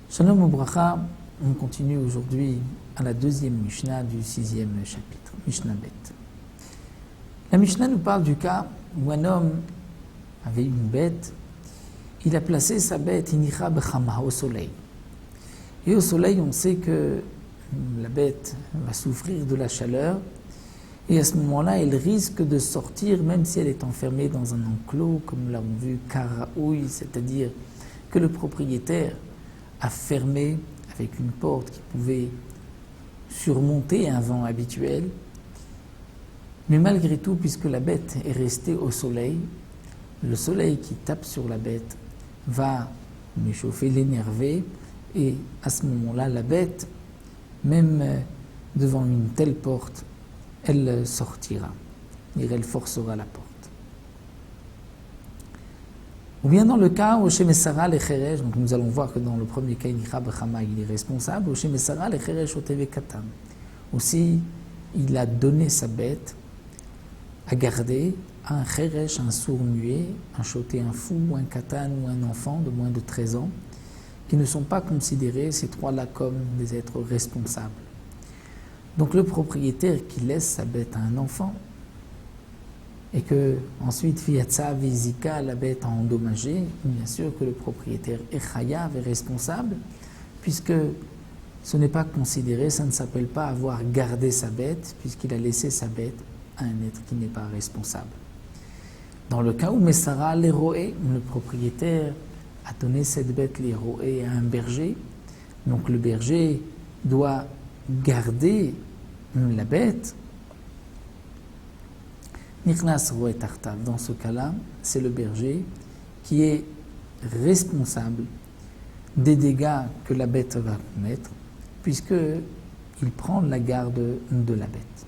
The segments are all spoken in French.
Shalom Ubracha, on continue aujourd'hui à la deuxième Mishnah du 6e chapitre, Mishnah Bet. La Mishnah nous parle du cas où un homme avait une bête, il a placé sa bête Inicha Bechama au soleil. Et au soleil, on sait que la bête va souffrir de la chaleur et à ce moment-là, elle risque de sortir même si elle est enfermée dans un enclos, comme nous l'avons vu, karaouï, c'est-à-dire que le propriétaire a fermé avec une porte qui pouvait surmonter un vent habituel. Mais malgré tout, puisque la bête est restée au soleil, le soleil qui tape sur la bête va m'échauffer, l'énerver, et à ce moment-là, la bête, même devant une telle porte, elle sortira, et elle forcera la porte. Ou bien dans le cas où Shemesara le Cheresh, donc nous allons voir que dans le premier cas, il est responsable, où Shemesara le Cheresh oteve katam. Aussi, il a donné sa bête à garder à un Cheresh, un sourd-muet, un choté, un fou, un katan ou un enfant de moins de 13 ans, qui ne sont pas considérés, ces trois-là, comme des êtres responsables. Donc le propriétaire qui laisse sa bête à un enfant, et que ensuite Fiatsa Vizika, la bête a endommagé, bien sûr que le propriétaire est chayav, est responsable, puisque ce n'est pas considéré, ça ne s'appelle pas avoir gardé sa bête, puisqu'il a laissé sa bête à un être qui n'est pas responsable. Dans le cas où Messara l'héroé, le propriétaire a donné cette bête l'héroé à un berger, donc le berger doit garder la bête. Nichnas roe tartav. Dans ce cas-là, c'est le berger qui est responsable des dégâts que la bête va commettre, puisqu'il prend la garde de la bête.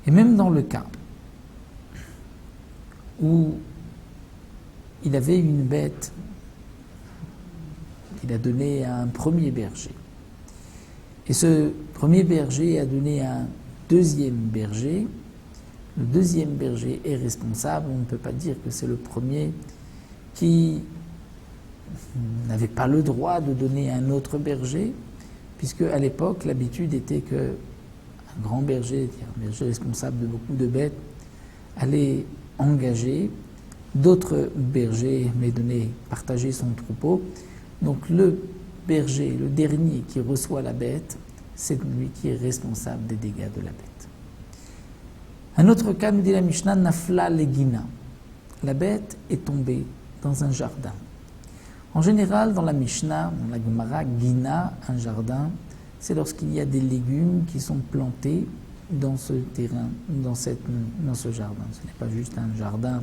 Et même dans le cas où il avait une bête qu'il a donnée à un premier berger, et ce premier berger a donné à un deuxième berger, le deuxième berger est responsable. On ne peut pas dire que c'est le premier qui n'avait pas le droit de donner à un autre berger, puisque à l'époque, l'habitude était que un grand berger, un berger responsable de beaucoup de bêtes, allait engager d'autres bergers, mais partager son troupeau. Donc le berger, le dernier qui reçoit la bête, c'est lui qui est responsable des dégâts de la bête. Un autre cas, nous dit la Mishnah, Nafla legina. La bête est tombée dans un jardin. En général, dans la Mishnah, dans la Gemara, Gina, un jardin, c'est lorsqu'il y a des légumes qui sont plantés dans ce terrain, dans ce jardin. Ce n'est pas juste un jardin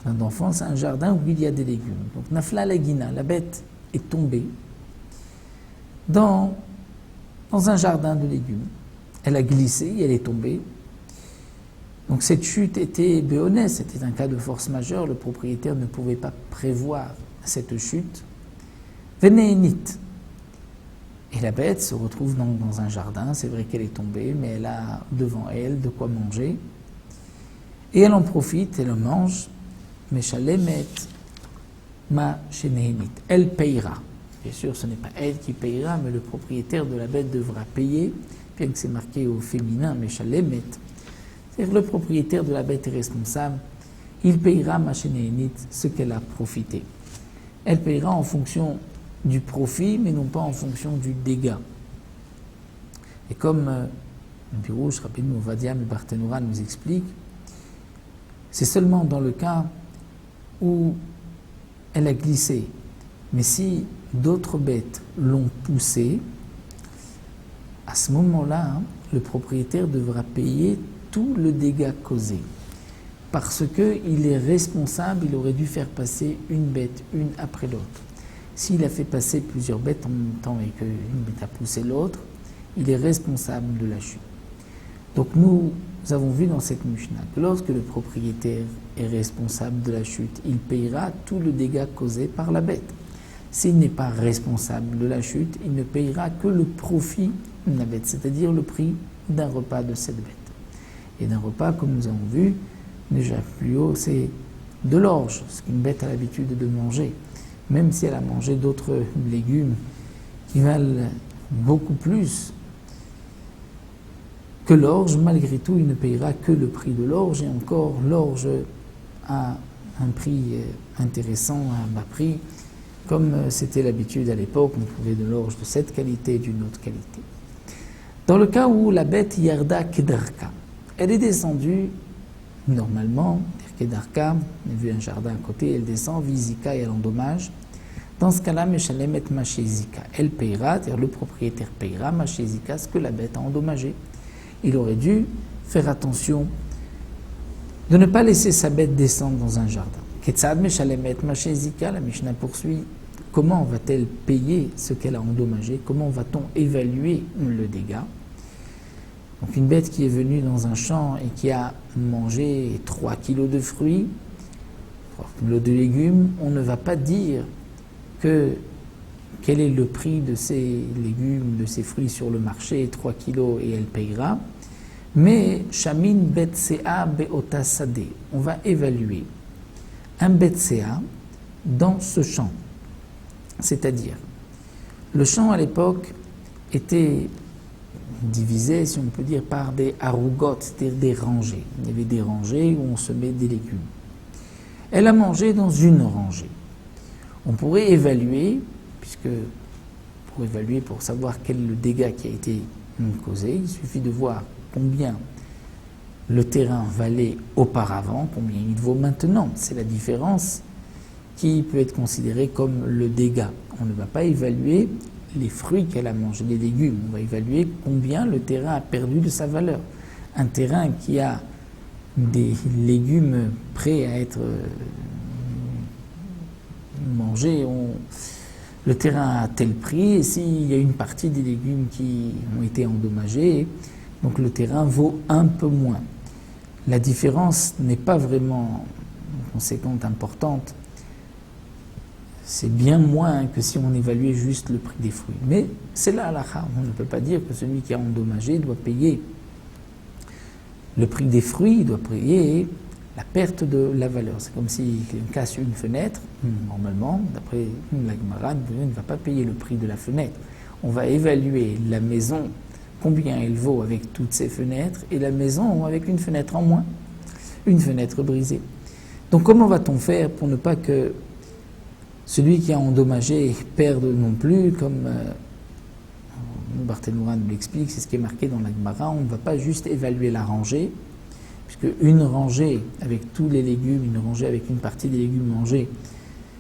d'enfants, c'est un jardin où il y a des légumes. Donc, Nafla legina, la bête est tombée dans un jardin de légumes. Elle a glissé, elle est tombée. Donc cette chute était béonesse, c'était un cas de force majeure, le propriétaire ne pouvait pas prévoir cette chute. Vénénite. Et la bête se retrouve donc dans un jardin, c'est vrai qu'elle est tombée, mais elle a devant elle de quoi manger. Et elle en profite, elle en mange. Meshalemet ma shenénit. Elle payera. Bien sûr, ce n'est pas elle qui payera, mais le propriétaire de la bête devra payer, bien que c'est marqué au féminin, Meshalemet. C'est-à-dire le propriétaire de la bête est responsable, il payera ma shenénit ce qu'elle a profité. Elle payera en fonction du profit, mais non pas en fonction du dégât. Et comme le Pirouche, rapidement, Vadiam et Barthénoura nous explique, c'est seulement dans le cas où elle a glissé. Mais si d'autres bêtes l'ont poussée, à ce moment-là, le propriétaire devra payer tout le dégât causé. Parce qu'il est responsable, il aurait dû faire passer une bête, une après l'autre. S'il a fait passer plusieurs bêtes en même temps et qu'une bête a poussé l'autre, il est responsable de la chute. Donc nous avons vu dans cette Mishnah que lorsque le propriétaire est responsable de la chute, il payera tout le dégât causé par la bête. S'il n'est pas responsable de la chute, il ne payera que le profit de la bête, c'est-à-dire le prix d'un repas de cette bête. Et d'un repas, comme nous avons vu, déjà plus haut, c'est de l'orge, ce qu'une bête a l'habitude de manger. Même si elle a mangé d'autres légumes qui valent beaucoup plus que l'orge, malgré tout, il ne payera que le prix de l'orge. Et encore, l'orge a un prix intéressant, à un bas prix, comme c'était l'habitude à l'époque, on trouvait de l'orge de cette qualité et d'une autre qualité. Dans le cas où la bête Yarda Kedarka, elle est descendue normalement, Kedarka, elle a vu un jardin à côté, elle descend, Vizika et elle endommage. Dans ce cas-là, Meshalemet Mashezika, elle payera, c'est-à-dire le propriétaire payera Mashezika, ce que la bête a endommagé. Il aurait dû faire attention de ne pas laisser sa bête descendre dans un jardin. Ketzad Meshalemet Mashezika, la Mishnah poursuit. Comment va-t-elle payer ce qu'elle a endommagé? Comment va-t-on évaluer le dégât? Donc une bête qui est venue dans un champ et qui a mangé 3 kilos de fruits, 3 kilos de légumes, on ne va pas dire quel est le prix de ces légumes, de ces fruits sur le marché, 3 kilos et elle payera. Mais Shamin Betsea Beota Sade, on va évaluer un Betsea dans ce champ. C'est-à-dire, le champ à l'époque était divisé, si on peut dire, par des harougotes, c'est-à-dire des rangées. Il y avait des rangées où on semait des légumes. Elle a mangé dans une rangée. On pourrait évaluer, pour savoir quel est le dégât qui a été causé, il suffit de voir combien le terrain valait auparavant, combien il vaut maintenant. C'est la différence qui peut être considérée comme le dégât. On ne va pas évaluer les fruits qu'elle a mangés, les légumes. On va évaluer combien le terrain a perdu de sa valeur. Un terrain qui a des légumes prêts à être mangés, le terrain a tel prix, et s'il y a une partie des légumes qui ont été endommagés, donc le terrain vaut un peu moins. La différence n'est pas vraiment conséquente, importante. C'est bien moins que si on évaluait juste le prix des fruits. Mais c'est la halakha. On ne peut pas dire que celui qui a endommagé doit payer le prix des fruits, il doit payer la perte de la valeur. C'est comme s'il casse une fenêtre. Normalement, d'après la Gemara, il ne va pas payer le prix de la fenêtre. On va évaluer la maison, combien elle vaut avec toutes ses fenêtres, et la maison avec une fenêtre en moins, une fenêtre brisée. Donc comment va-t-on faire pour ne pas que celui qui a endommagé perde non plus, comme Barthélémy nous l'explique, c'est ce qui est marqué dans la Gemara, on ne va pas juste évaluer la rangée, puisque une rangée avec tous les légumes, une rangée avec une partie des légumes mangés,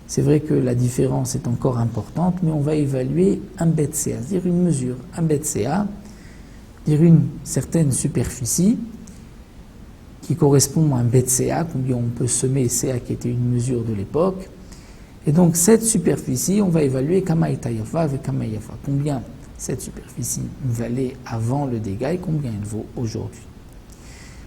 c'est vrai que la différence est encore importante, mais on va évaluer un betsea, c'est-à-dire une mesure, un betsea, c'est-à-dire une certaine superficie qui correspond à un betsea, combien on peut semer, CA qui était une mesure de l'époque. Et donc cette superficie, on va évaluer kamaïtayafa avec kamaïafa. Combien cette superficie valait avant le dégât et combien elle vaut aujourd'hui.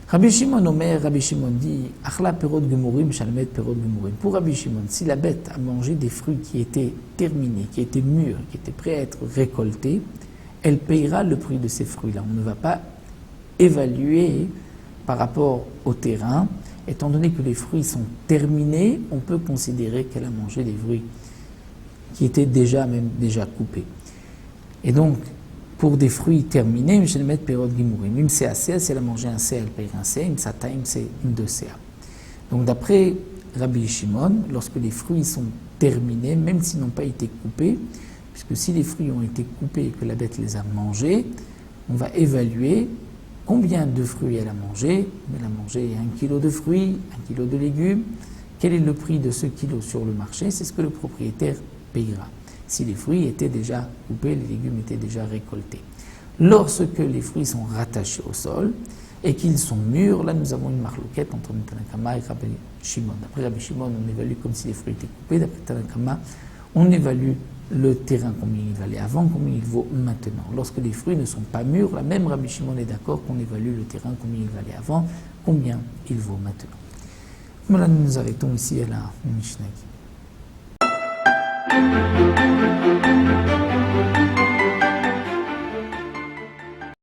Rabbi Shimon Omer, Rabbi Shimon dit, Achla perot gemurim, shalmet perot gemurim. Pour Rabbi Shimon, si la bête a mangé des fruits qui étaient terminés, qui étaient mûrs, qui étaient prêts à être récoltés, elle payera le prix de ces fruits-là. On ne va pas évaluer par rapport au terrain. Étant donné que les fruits sont terminés, on peut considérer qu'elle a mangé des fruits qui étaient déjà coupés. Et donc, pour des fruits terminés, je vais mettre période gimourim. Une CA, si elle a mangé un C, elle paiera un C, une SATAIM, c'est une 2 CA. Donc, d'après Rabbi Shimon, lorsque les fruits sont terminés, même s'ils n'ont pas été coupés, puisque si les fruits ont été coupés et que la bête les a mangés, on va évaluer combien de fruits elle a mangé. Elle a mangé 1 kilo de fruits, 1 kilo de légumes. Quel est le prix de ce kilo sur le marché? C'est ce que le propriétaire payera. Si les fruits étaient déjà coupés, les légumes étaient déjà récoltés. Lorsque les fruits sont rattachés au sol et qu'ils sont mûrs, là nous avons une marloquette entre Tanakama et Rabbi Shimon. D'après Rabbi Shimon, on évalue comme si les fruits étaient coupés. D'après Tanakama, on évalue le terrain, combien il valait avant, combien il vaut maintenant. Lorsque les fruits ne sont pas mûrs, là même Rabbi Shimon est d'accord qu'on évalue le terrain, combien il valait avant, combien il vaut maintenant. Voilà, nous nous arrêtons ici à la Mishnah.